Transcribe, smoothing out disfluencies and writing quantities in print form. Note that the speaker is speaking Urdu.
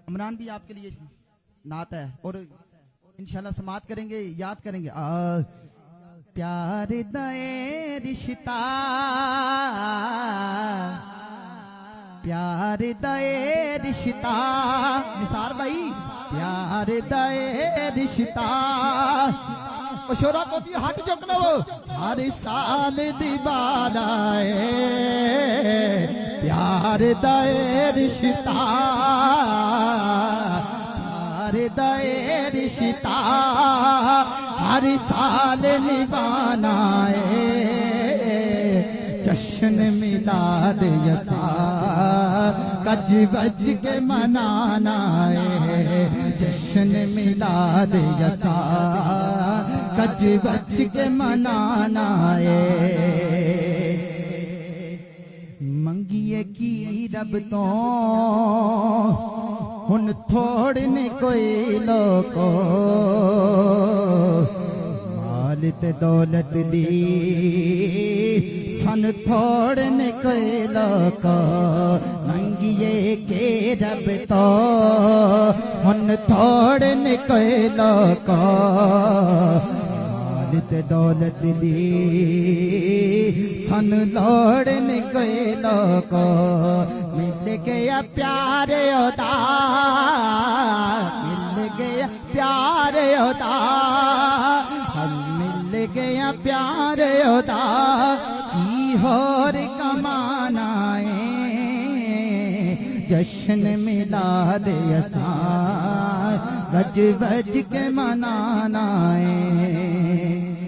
عمران بھی آپ کے لیے نعت ہے اور انشاءاللہ سماعت کریں گے، یاد کریں گے۔ پیار دے رشتہ، پیار دے رشتہ، نثار بھائی پیار دے رشتہ، شورا کو دی ہٹ چک لو، ہر سال دیوارہ پیار دے رشتہ، پیار دے رشتہ، ہر سال نبھانا ہے، جشن میلاد یسار کج بج کے منانا ہے، جشن میلاد یسار کج بج کے منانا ہے۔ منگیے کی رب تو ہن تھوڑنے کوئی لوکو، مال تے دولت دی سن تھوڑنے کوئی لوکو، منگیے کے رب تو ہن تھوڑنے کوئی لوکو، مال تے دولت دی سن لوڑنے کوئی لوکو، مل گیا پیار ہوتا، مل گیا پیار ہوتا، ہم مل گیا پیار ہوتا، کی اور کمانا ہے، جشن میلاد یسار گج بج کے منانا ہے۔